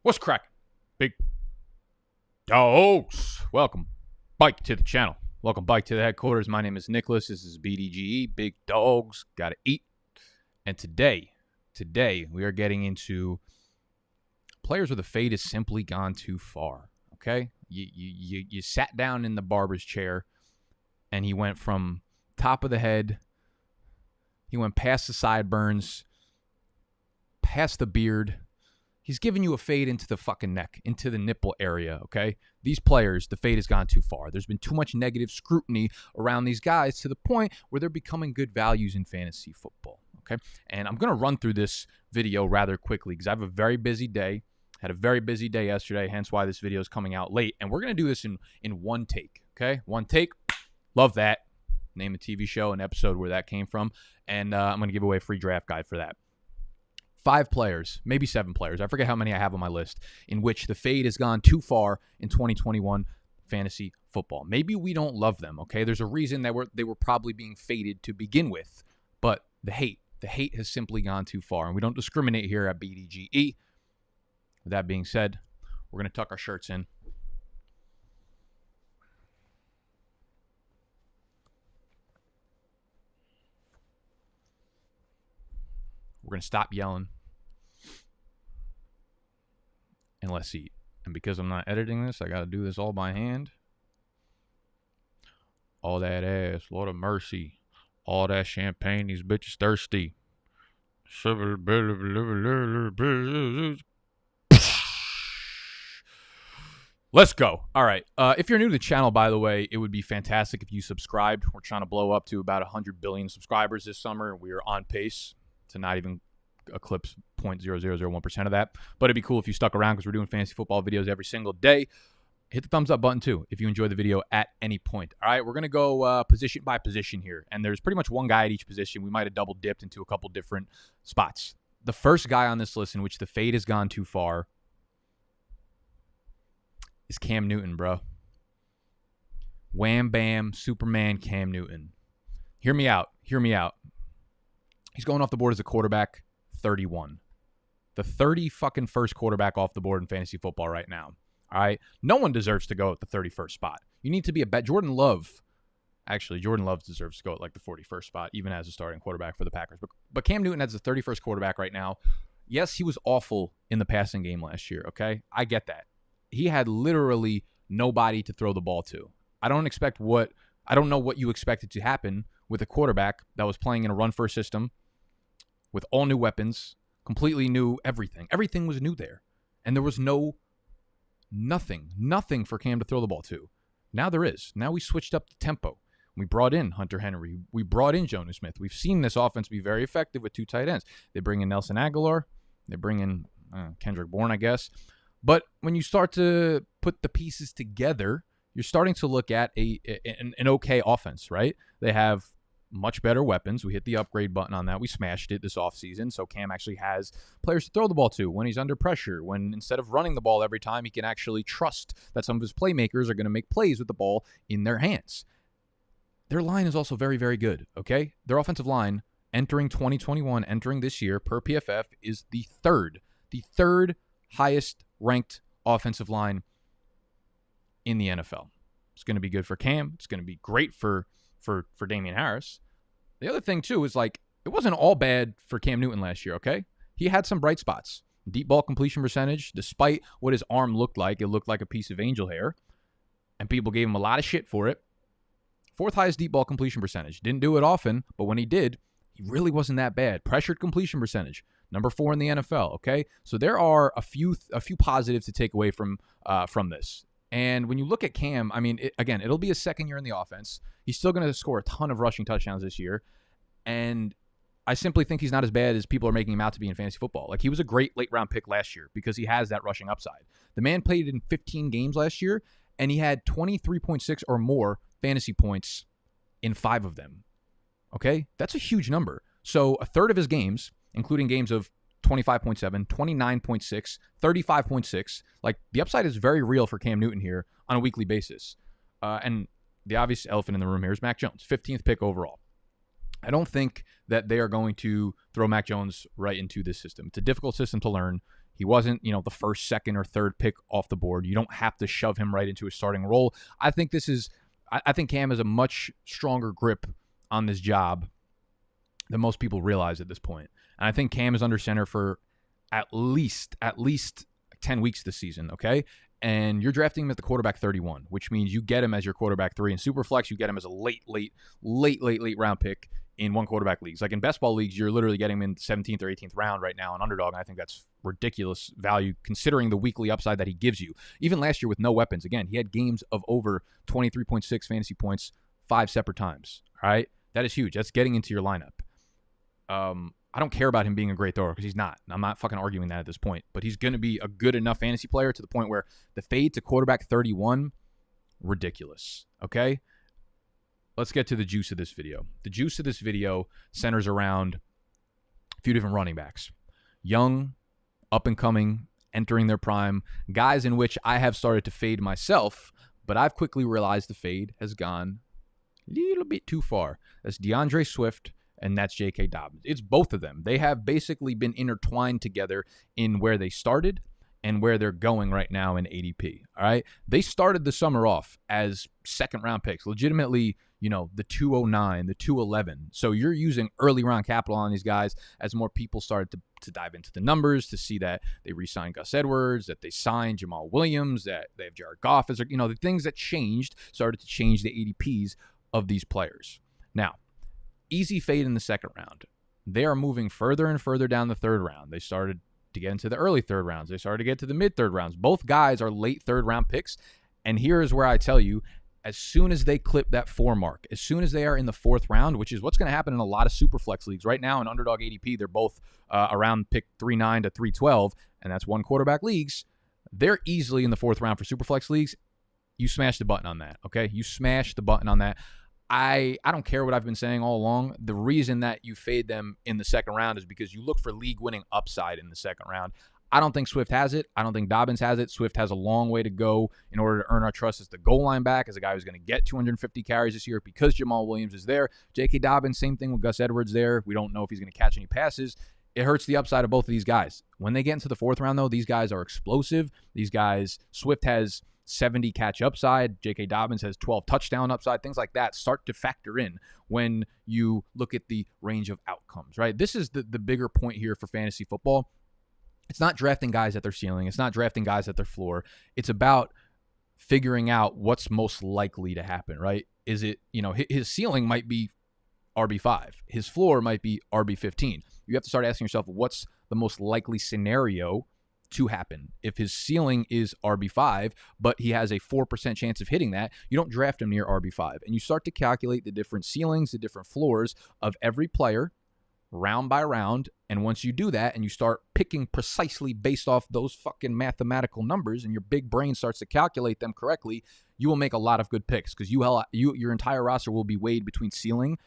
What's cracking? Big dogs. Welcome back to the channel. Welcome back to the headquarters. My name is Nicholas. This is BDGE. Big dogs. Gotta eat. And today we are getting into players where the fade has simply gone too far. Okay? You sat down in the barber's chair and he went from top of the head. He went past the sideburns, past the beard. He's giving you a fade into the fucking neck, into the nipple area, okay? These players, the fade has gone too far. There's been too much negative scrutiny around these guys to the point where they're becoming good values in fantasy football, okay? And I'm going to run through this video rather quickly because I have a very busy day. Had a very busy day yesterday, hence why this video is coming out late. And we're going to do this in one take, okay? One take. Love that. Name a TV show, an episode where that came from. And I'm going to give away a free draft guide for that. 5 players, maybe 7 players, I forget how many I have on my list, in which the fade has gone too far in 2021 fantasy football. Maybe we don't love them, okay? There's a reason that they were probably being faded to begin with, but the hate has simply gone too far, and we don't discriminate here at BDGE. With that being said, we're going to tuck our shirts in. We're going to stop yelling. And let's eat. And because I'm not editing this, I got to do this all by hand. All that ass, Lord of mercy. All that champagne, these bitches thirsty. Let's go. All right. If you're new to the channel, by the way, it would be fantastic if you subscribed. We're trying to blow up to about 100 billion subscribers this summer. We are on pace to not even eclipse 0.0001% of that. But it'd be cool if you stuck around because we're doing fantasy football videos every single day. Hit the thumbs up button too if you enjoy the video at any point. All right, we're going to go position by position here. And there's pretty much one guy at each position. We might have double dipped into a couple different spots. The first guy on this list in which the fade has gone too far is Cam Newton, bro. Wham, bam, Superman Cam Newton. Hear me out. Hear me out. He's going off the board as a quarterback, 31. The 30 fucking first quarterback off the board in fantasy football right now. All right? No one deserves to go at the 31st spot. You need to be a bet. Jordan Love deserves to go at like the 41st spot, even as a starting quarterback for the Packers. But Cam Newton has the 31st quarterback right now. Yes, he was awful in the passing game last year, okay? I get that. He had literally nobody to throw the ball to. I don't know what you expected to happen with a quarterback that was playing in a run-first system with all new weapons, completely new everything. Everything was new there. And there was nothing for Cam to throw the ball to. Now there is. Now we switched up the tempo. We brought in Hunter Henry. We brought in Jonnu Smith. We've seen this offense be very effective with 2 tight ends. They bring in Nelson Aguilar. They bring in Kendrick Bourne, I guess. But when you start to put the pieces together, you're starting to look at an okay offense, right? They have much better weapons. We hit the upgrade button on that. We smashed it this offseason. So Cam actually has players to throw the ball to when he's under pressure, when instead of running the ball every time, he can actually trust that some of his playmakers are going to make plays with the ball in their hands. Their line is also very, very good, okay? Their offensive line entering 2021, entering this year per PFF is the third highest ranked offensive line in the NFL. It's going to be good for Cam. It's going to be great for Damian Harris. The other thing, too, is like it wasn't all bad for Cam Newton last year, okay? He had some bright spots. Deep ball completion percentage, despite what his arm looked like, it looked like a piece of angel hair, and people gave him a lot of shit for it. 4th highest deep ball completion percentage. Didn't do it often, but when he did, he really wasn't that bad. Pressured completion percentage, number 4 in the NFL, okay? So there are a few positives to take away from this. And when you look at Cam, I mean, it'll be his second year in the offense. He's still going to score a ton of rushing touchdowns this year. And I simply think he's not as bad as people are making him out to be in fantasy football. Like, he was a great late-round pick last year because he has that rushing upside. The man played in 15 games last year, and he had 23.6 or more fantasy points in 5 of them. Okay? That's a huge number. So a third of his games, including games of 25.7, 29.6, 35.6. Like, the upside is very real for Cam Newton here on a weekly basis. And the obvious elephant in the room here is Mac Jones, 15th pick overall. I don't think that they are going to throw Mac Jones right into this system. It's a difficult system to learn. He wasn't, the first, second, or third pick off the board. You don't have to shove him right into a starting role. I think Cam has a much stronger grip on this job than most people realize at this point. And I think Cam is under center for at least 10 weeks this season, okay? And you're drafting him at the quarterback 31, which means you get him as your quarterback 3. In Superflex, you get him as a late round pick in one quarterback leagues. Like in best ball leagues, you're literally getting him in the 17th or 18th round right now on Underdog, and I think that's ridiculous value considering the weekly upside that he gives you. Even last year with no weapons, again, he had games of over 23.6 fantasy points 5 separate times, all right? That is huge. That's getting into your lineup. I don't care about him being a great thrower because he's not. I'm not fucking arguing that at this point. But he's going to be a good enough fantasy player to the point where the fade to quarterback 31, ridiculous. Okay? Let's get to the juice of this video. The juice of this video centers around a few different running backs. Young, up and coming, entering their prime, guys in which I have started to fade myself, but I've quickly realized the fade has gone a little bit too far. That's DeAndre Swift, and that's J.K. Dobbins. It's both of them. They have basically been intertwined together in where they started and where they're going right now in ADP, all right? They started the summer off as second-round picks, legitimately, the 209, the 211. So you're using early-round capital on these guys as more people started to dive into the numbers, to see that they re-signed Gus Edwards, that they signed Jamal Williams, that they have Jared Goff. The things that started to change the ADPs of these players. Now, easy fade in the second round. They are moving further and further down the third round. They started to get into the early third rounds. They started to get to the mid third rounds. Both guys are late third round picks. And here is where I tell you, as soon as they clip that 4 mark, as soon as they are in the 4th round, which is what's going to happen in a lot of super flex leagues right now in Underdog ADP, they're both around pick 3.9 to 3.12, and that's one quarterback leagues. They're easily in the 4th round for super flex leagues. You smash the button on that, okay? You smash the button on that. I don't care what I've been saying all along. The reason that you fade them in the second round is because you look for league-winning upside in the second round. I don't think Swift has it. I don't think Dobbins has it. Swift has a long way to go in order to earn our trust as the goal line back, as a guy who's going to get 250 carries this year because Jamal Williams is there. J.K. Dobbins, same thing with Gus Edwards there. We don't know if he's going to catch any passes. It hurts the upside of both of these guys. When they get into the 4th round, though, these guys are explosive. These guys, Swift has 70 catch upside. J.K. Dobbins has 12 touchdown upside. Things like that start to factor in when you look at the range of outcomes, right? This is the bigger point here for fantasy football. It's not drafting guys at their ceiling. It's not drafting guys at their floor. It's about figuring out what's most likely to happen, right? Is it, his ceiling might be RB5. His floor might be RB15. You have to start asking yourself, what's the most likely scenario to happen? If his ceiling is RB5, but he has a 4% chance of hitting that, you don't draft him near RB5. And you start to calculate the different ceilings, the different floors of every player round by round. And once you do that and you start picking precisely based off those fucking mathematical numbers and your big brain starts to calculate them correctly, you will make a lot of good picks because your entire roster will be weighed between ceiling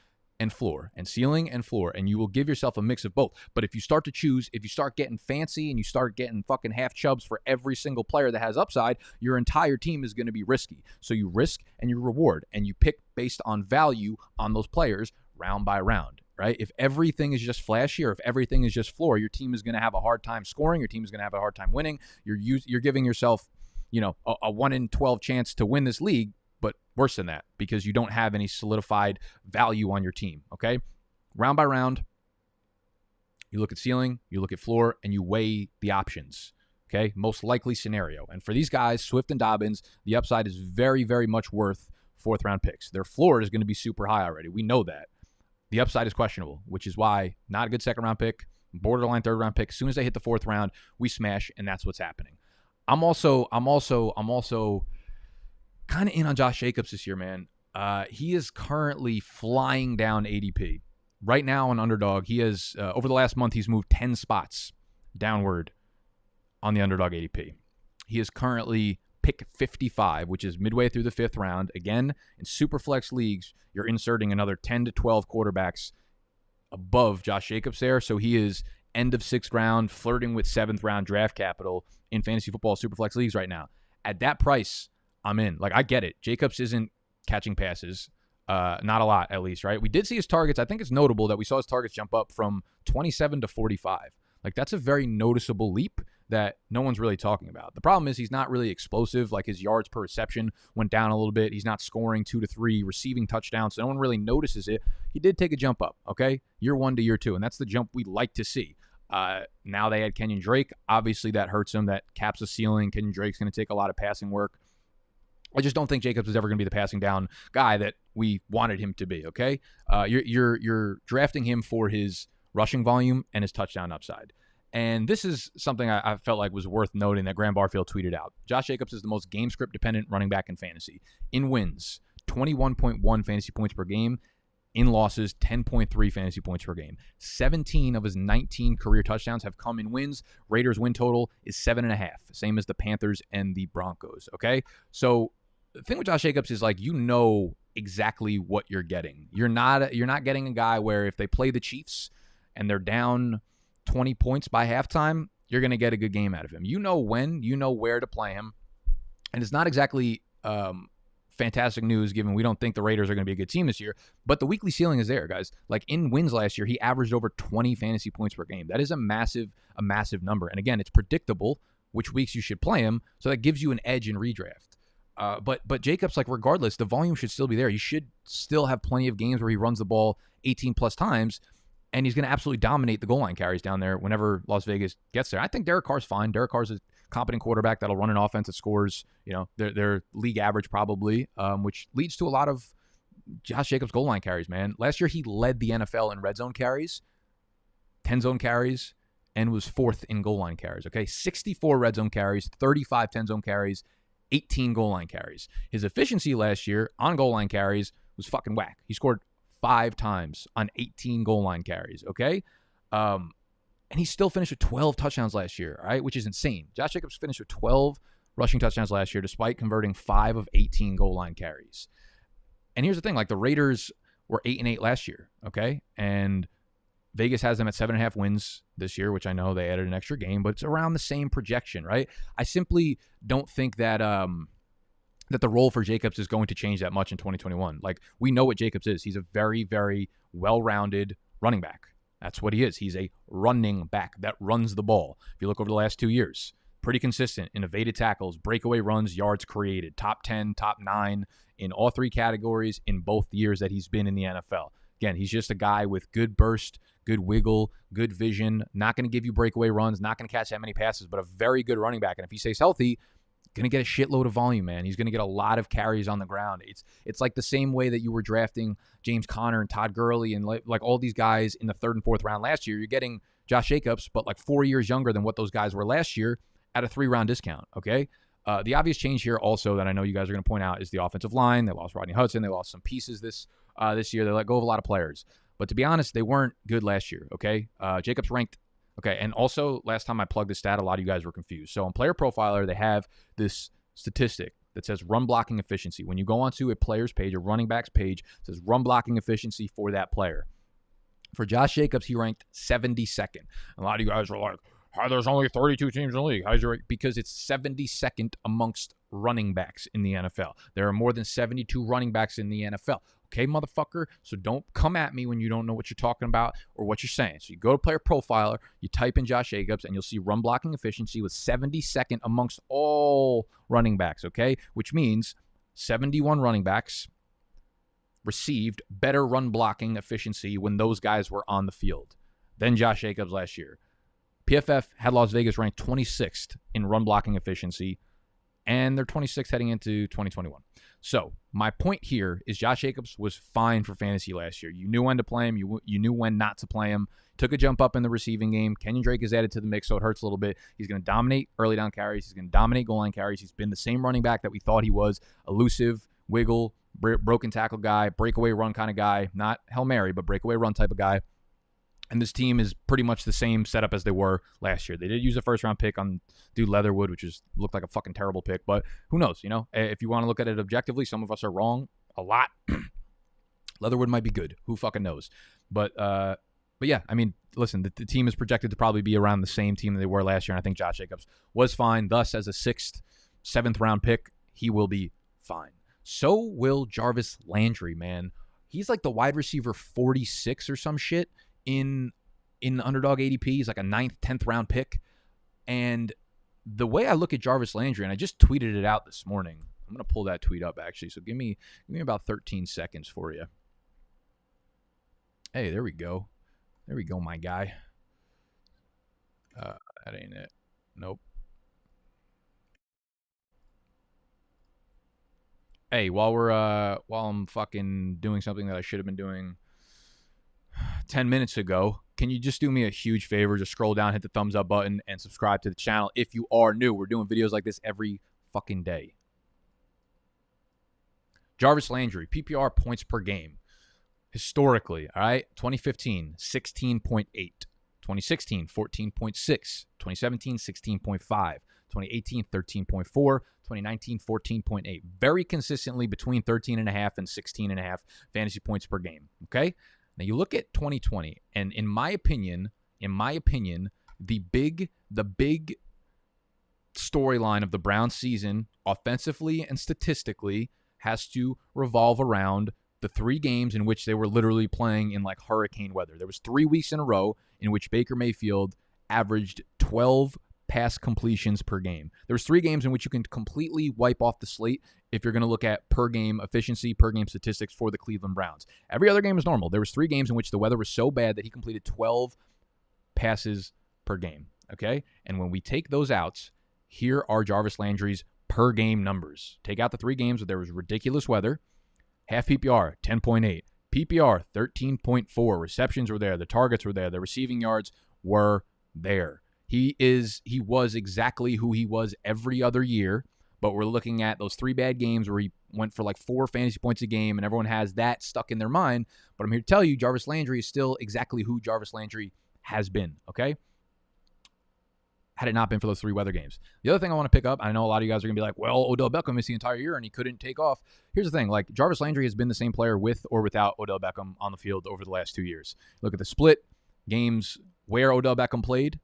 and floor, and ceiling and floor, and you will give yourself a mix of both. But if you start to choose, if you start getting fancy and you start getting fucking half chubs for every single player that has upside, your entire team is going to be risky. So you risk and you reward, and you pick based on value on those players round by round, right? If everything is just flashy or if everything is just floor, your team is going to have a hard time scoring. Your team is going to have a hard time winning. You're giving yourself, a 1 in 12 chance to win this league, but worse than that because you don't have any solidified value on your team, okay? Round by round, you look at ceiling, you look at floor, and you weigh the options, okay? Most likely scenario. And for these guys, Swift and Dobbins, the upside is very, very much worth 4th round picks. Their floor is going to be super high already. We know that. The upside is questionable, which is why not a good 2nd round pick, borderline 3rd round pick. As soon as they hit the 4th round, we smash, and that's what's happening. I'm also kind of in on Josh Jacobs this year, man. He is currently flying down ADP. Right now on Underdog, he has, over the last month, he's moved 10 spots downward on the Underdog ADP. He is currently pick 55, which is midway through the 5th round. Again, in Superflex leagues, you're inserting another 10 to 12 quarterbacks above Josh Jacobs there. So he is end of 6th round, flirting with 7th round draft capital in fantasy football Superflex leagues right now. At that price, I'm in. Like, I get it. Jacobs isn't catching passes. Not a lot, at least, right? We did see his targets. I think it's notable that we saw his targets jump up from 27 to 45. Like, that's a very noticeable leap. that no one's really talking about. The problem is he's not really explosive. Like his yards per reception went down a little bit. He's not scoring 2 to 3 receiving touchdowns, so no one really notices it. He did take a jump up, okay? Year 1 to year 2, and that's the jump we like to see. Now they had Kenyon Drake. Obviously, that hurts him. That caps the ceiling. Kenyon Drake's going to take a lot of passing work. I just don't think Jacobs is ever going to be the passing down guy that we wanted him to be, okay? You're drafting him for his rushing volume and his touchdown upside. And this is something I felt like was worth noting that Graham Barfield tweeted out. Josh Jacobs is the most game script dependent running back in fantasy. In wins, 21.1 fantasy points per game. In losses, 10.3 fantasy points per game. 17 of his 19 career touchdowns have come in wins. Raiders win total is 7.5, same as the Panthers and the Broncos, okay? So the thing with Josh Jacobs is, like, you know exactly what you're getting. You're not getting a guy where if they play the Chiefs and they're down 20 points by halftime, you're going to get a good game out of him. You know when, you know where to play him. And it's not exactly fantastic news given we don't think the Raiders are going to be a good team this year, but the weekly ceiling is there, guys. Like in wins last year, he averaged over 20 fantasy points per game. That is a massive number. And again, it's predictable which weeks you should play him, so that gives you an edge in redraft. But Jacobs, like, regardless, the volume should still be there. You should still have plenty of games where he runs the ball 18 plus times, and he's going to absolutely dominate the goal line carries down there whenever Las Vegas gets there. I think Derek Carr's fine. Derek Carr's a competent quarterback that'll run an offense that scores, their league average probably, which leads to a lot of Josh Jacobs goal line carries, man. Last year, he led the NFL in red zone carries, 10 zone carries, and was 4th in goal line carries, okay? 64 red zone carries, 35 10 zone carries, 18 goal line carries. His efficiency last year on goal line carries was fucking whack. He scored 5 times on 18 goal line carries, okay? And he still finished with 12 touchdowns last year, all right, which is insane. Josh Jacobs finished with 12 rushing touchdowns last year despite converting 5 of 18 goal line carries. And here's the thing, like the Raiders were 8-8 last year, okay? And Vegas has them at 7.5 wins this year, which I know they added an extra game, but it's around the same projection, right? I simply don't think that that the role for Jacobs is going to change that much in 2021. Like, we know what Jacobs is. He's a very, very well-rounded running back. That's what he is. He's a running back that runs the ball. If you look over the last 2 years, pretty consistent in evaded tackles, breakaway runs, yards created, top 10, top 9 in all 3 categories in both years that he's been in the NFL. Again, he's just a guy with good burst, good wiggle, good vision, not going to give you breakaway runs, not going to catch that many passes, but a very good running back. And if he stays healthy, going to get a shitload of volume, man. He's going to get a lot of carries on the ground. It's like the same way that you were drafting James Conner and Todd Gurley and like all these guys in the 3rd and 4th round last year. You're getting Josh Jacobs, but like 4 years younger than what those guys were last year at a 3-round discount, okay? The obvious change here also that I know you guys are going to point out is the offensive line. They lost Rodney Hudson. They lost some pieces this year. They let go of a lot of players. But to be honest, they weren't good last year, okay? Jacobs ranked. Okay, and also last time I plugged this stat, a lot of you guys were confused. So on Player Profiler, they have this statistic that says run blocking efficiency. When you go onto a player's page, a running back's page, it says run blocking efficiency for that player. For Josh Jacobs, he ranked 72nd. A lot of you guys were like, there's only 32 teams in the league. How's your? Because it's 72nd amongst running backs in the NFL. There are more than 72 running backs in the NFL. Okay, motherfucker? So don't come at me when you don't know what you're talking about or what you're saying. So you go to Player Profiler, you type in Josh Jacobs, and you'll see run blocking efficiency was 72nd amongst all running backs, okay? Which means 71 running backs received better run blocking efficiency when those guys were on the field than Josh Jacobs last year. PFF had Las Vegas ranked 26th in run blocking efficiency, and they're 26th heading into 2021. So my point here is Josh Jacobs was fine for fantasy last year. You knew when to play him. You knew when not to play him. Took a jump up in the receiving game. Kenyon Drake is added to the mix, so it hurts a little bit. He's going to dominate early down carries. He's going to dominate goal line carries. He's been the same running back that we thought he was. Elusive, wiggle, broken tackle guy, breakaway run kind of guy. Not Hail Mary, but breakaway run type of guy. And this team is pretty much the same setup as they were last year. They did use a first-round pick on dude Leatherwood, which looked like a fucking terrible pick. But who knows, If you want to look at it objectively, some of us are wrong a lot. Leatherwood might be good. Who fucking knows? But yeah, I mean, listen, the team is projected to probably be around the same team that they were last year, and I think Josh Jacobs was fine. Thus, as a 6th, 7th-round pick, he will be fine. So will Jarvis Landry, man. He's like the wide receiver 46 or some shit. In Underdog ADP, he's like a 9th, 10th round pick. And the way I look at Jarvis Landry, and I just tweeted it out this morning. I'm going to pull that tweet up, actually. So give me about 13 seconds for you. Hey, there we go. There we go, my guy. That ain't it. Nope. Hey, while I'm fucking doing something that I should have been doing 10 minutes ago, can you just do me a huge favor? Just scroll down, hit the thumbs up button, and subscribe to the channel if you are new. We're doing videos like this every fucking day. Jarvis Landry, PPR points per game. Historically, all right, 2015, 16.8. 2016, 14.6. 2017, 16.5. 2018, 13.4. 2019, 14.8. Very consistently between 13.5 and 16.5 fantasy points per game, okay? Now you look at 2020, and in my opinion, the big storyline of the Browns season, offensively and statistically, has to revolve around the 3 games in which they were literally playing in like hurricane weather. There was 3 weeks in a row in which Baker Mayfield averaged 12 pass completions per game. There was 3 games in which you can completely wipe off the slate if you're going to look at per game efficiency, per game statistics for the Cleveland Browns. Every other game is normal. There was 3 games in which the weather was so bad that he completed 12 passes per game, okay? And when we take those out, here are Jarvis Landry's per game numbers. Take out the 3 games where there was ridiculous weather. Half PPR, 10.8. PPR, 13.4. Receptions were there. The targets were there. The receiving yards were there. He was exactly who he was every other year, but we're looking at those 3 bad games where he went for like 4 fantasy points a game, and everyone has that stuck in their mind. But I'm here to tell you, Jarvis Landry is still exactly who Jarvis Landry has been, okay? Had it not been for those 3 weather games. The other thing I want to pick up, I know a lot of you guys are going to be like, well, Odell Beckham missed the entire year and he couldn't take off. Here's the thing, like Jarvis Landry has been the same player with or without Odell Beckham on the field over the last 2 years. Look at the split games where Odell Beckham played,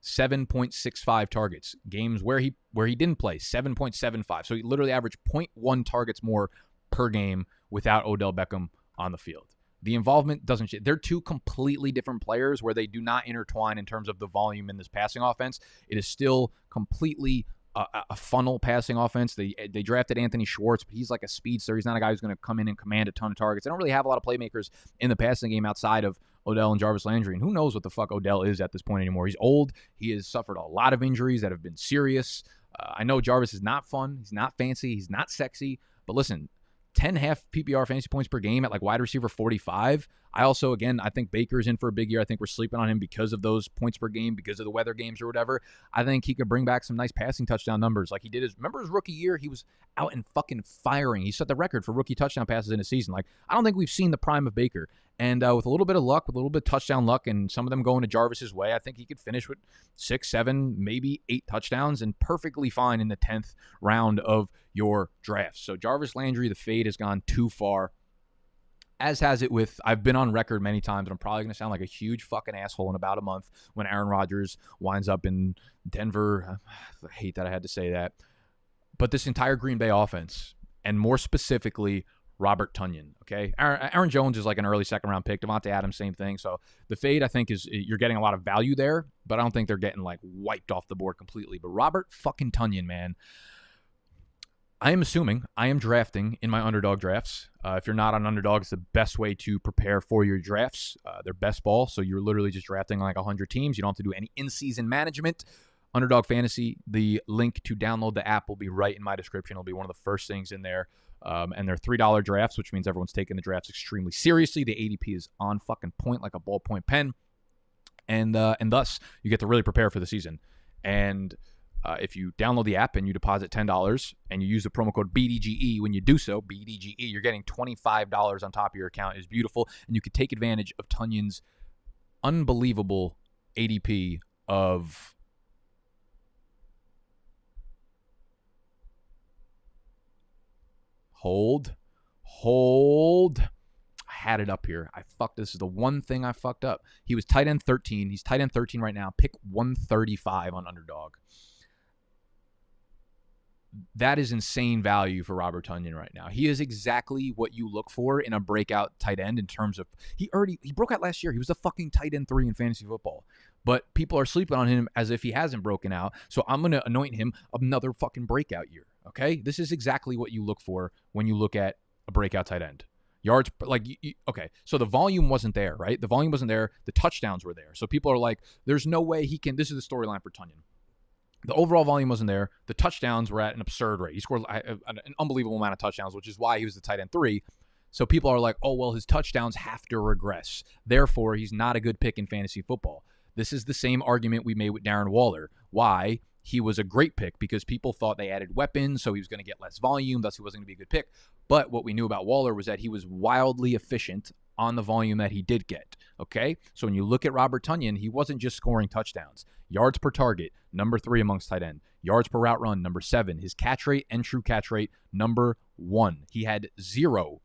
7.65 targets. Games where he didn't play, 7.75. So he literally averaged 0.1 targets more per game without Odell Beckham on the field. The involvement doesn't change. They're 2 completely different players where they do not intertwine in terms of the volume in this passing offense. It is still completely a funnel passing offense. They drafted Anthony Schwartz, but he's like a speedster. He's not a guy who's going to come in and command a ton of targets. They don't really have a lot of playmakers in the passing game outside of Odell and Jarvis Landry. And who knows what the fuck Odell is at this point anymore. He's old. He has suffered a lot of injuries that have been serious. I know Jarvis is not fun. He's not fancy. He's not sexy. But listen, 10 half PPR fantasy points per game at like wide receiver 45. I also, again, I think Baker's in for a big year. I think we're sleeping on him because of those points per game, because of the weather games or whatever. I think he could bring back some nice passing touchdown numbers like he did remember his rookie year? He was out and fucking firing. He set the record for rookie touchdown passes in a season. Like, I don't think we've seen the prime of Baker. And with a little bit of luck, with a little bit of touchdown luck, and some of them going to Jarvis's way, I think he could finish with 6, 7, maybe 8 touchdowns and perfectly fine in the 10th round of your draft. So Jarvis Landry, the fade has gone too far, as has it with, I've been on record many times, and I'm probably going to sound like a huge fucking asshole in about a month when Aaron Rodgers winds up in Denver. I hate that I had to say that. But this entire Green Bay offense, and more specifically, Robert Tonyan, okay? Aaron Jones is like an early second-round pick. Devontae Adams, same thing. So the fade, I think, is you're getting a lot of value there, but I don't think they're getting, like, wiped off the board completely. But Robert fucking Tonyan, man, I am drafting in my underdog drafts. If you're not on underdog, it's the best way to prepare for your drafts. They're best ball, so you're literally just drafting like 100 teams. You don't have to do any in-season management. Underdog Fantasy, the link to download the app will be right in my description. It'll be one of the first things in there. And they're $3 drafts, which means everyone's taking the drafts extremely seriously. The ADP is on fucking point like a ballpoint pen. And thus, you get to really prepare for the season. And if you download the app and you deposit $10 and you use the promo code BDGE when you do so, BDGE, you're getting $25 on top of your account. It's beautiful. And you can take advantage of Tonyan's unbelievable ADP of Hold. I had it up here. This is the one thing I fucked up. He was tight end 13. He's tight end 13 right now. Pick 135 on underdog. That is insane value for Robert Tonyan right now. He is exactly what you look for in a breakout tight end in terms of he broke out last year. He was a fucking tight end 3 in fantasy football. but people are sleeping on him as if he hasn't broken out. So I'm going to anoint him another fucking breakout year. Okay. This is exactly what you look for when you look at a breakout tight end. Yards, like, okay. So the volume wasn't there, right? The volume wasn't there. The touchdowns were there. So people are like, there's no way he can. This is the storyline for Tonyan. The overall volume wasn't there. The touchdowns were at an absurd rate. He scored an unbelievable amount of touchdowns, which is why he was the tight end 3. So people are like, oh, well, his touchdowns have to regress. Therefore, he's not a good pick in fantasy football. This is the same argument we made with Darren Waller. Why? He was a great pick because people thought they added weapons, so he was going to get less volume, thus he wasn't going to be a good pick. But what we knew about Waller was that he was wildly efficient on the volume that he did get, okay? So when you look at Robert Tonyan, he wasn't just scoring touchdowns. Yards per target, number 3 amongst tight end. Yards per route run, number 7. His catch rate and true catch rate, number 1. He had zero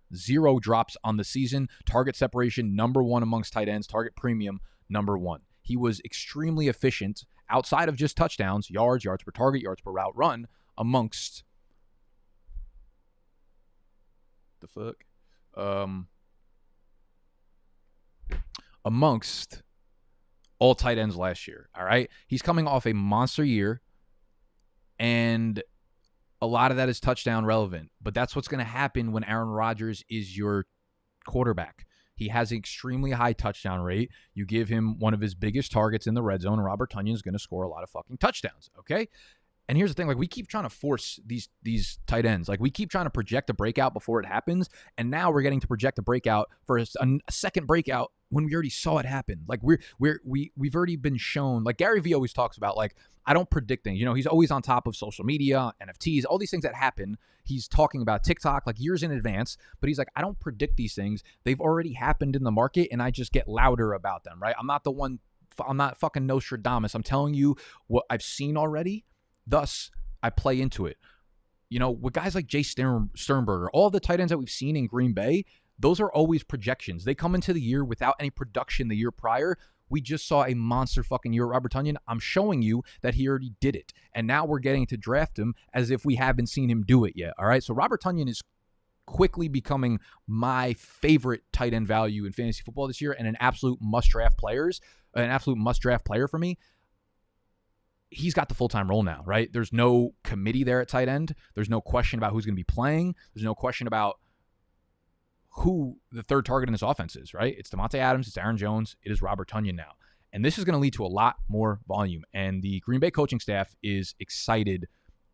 drops on the season. Target separation, number 1 amongst tight ends. Target premium, number 1. He was extremely efficient outside of just touchdowns, yards per target, yards per route run, amongst amongst all tight ends last year. All right. He's coming off a monster year, and a lot of that is touchdown relevant. But that's what's going to happen when Aaron Rodgers is your quarterback. He has an extremely high touchdown rate. You give him one of his biggest targets in the red zone, and Robert Tonyan is going to score a lot of fucking touchdowns, okay? And here's the thing, like, we keep trying to force these tight ends. Like, we keep trying to project a breakout before it happens, and now we're getting to project a breakout for a second breakout when we already saw it happen. Like, we've already been shown. Like, Gary Vee always talks about, like, I don't predict things. You know, he's always on top of social media, NFTs, all these things that happen. He's talking about TikTok like years in advance, but he's like, I don't predict these things. They've already happened in the market, and I just get louder about them, right? I'm not fucking Nostradamus. I'm telling you what I've seen already. Thus, I play into it. You know, with guys like Jay Sternberger, all the tight ends that we've seen in Green Bay, those are always projections. They come into the year without any production the year prior. We just saw a monster fucking year at Robert Tonyan. I'm showing you that he already did it. And now we're getting to draft him as if we haven't seen him do it yet. All right. So Robert Tonyan is quickly becoming my favorite tight end value in fantasy football this year and an absolute must-draft player for me. He's got the full-time role now, right? There's no committee there at tight end. There's no question about who's going to be playing. There's no question about who the third target in this offense is, right? It's Davante Adams, it's Aaron Jones, it is Robert Tonyan now. And this is going to lead to a lot more volume. And the Green Bay coaching staff is excited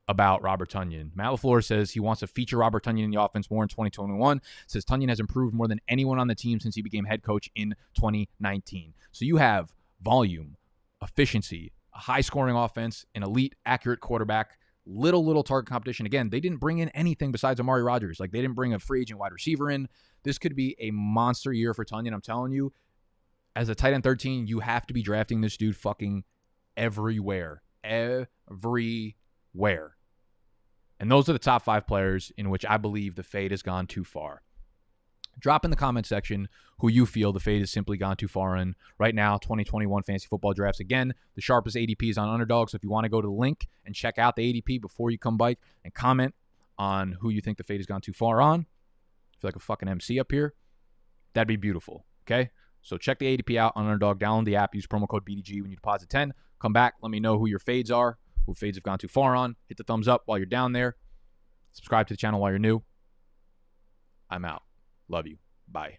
about Robert Tonyan. Matt LaFleur says he wants to feature Robert Tonyan in the offense more in 2021. Says Tonyan has improved more than anyone on the team since he became head coach in 2019. So you have volume, efficiency, a high-scoring offense, an elite, accurate quarterback, little target competition. Again, they didn't bring in anything besides Amari Rodgers. Like, they didn't bring a free agent wide receiver in. This could be a monster year for Tonyan. I'm telling you, as a tight end 13, you have to be drafting this dude fucking everywhere. Everywhere. And those are the top 5 players in which I believe the fade has gone too far. Drop in the comment section who you feel the fade has simply gone too far in. Right now, 2021 fantasy football drafts. Again, the sharpest ADP is on Underdog. So if you want to go to the link and check out the ADP before you come by and comment on who you think the fade has gone too far on, I feel like a fucking MC up here. That'd be beautiful. Okay? So check the ADP out on Underdog. Download the app. Use promo code BDG when you deposit 10. Come back. Let me know who your fades are, who fades have gone too far on. Hit the thumbs up while you're down there. Subscribe to the channel while you're new. I'm out. Love you. Bye.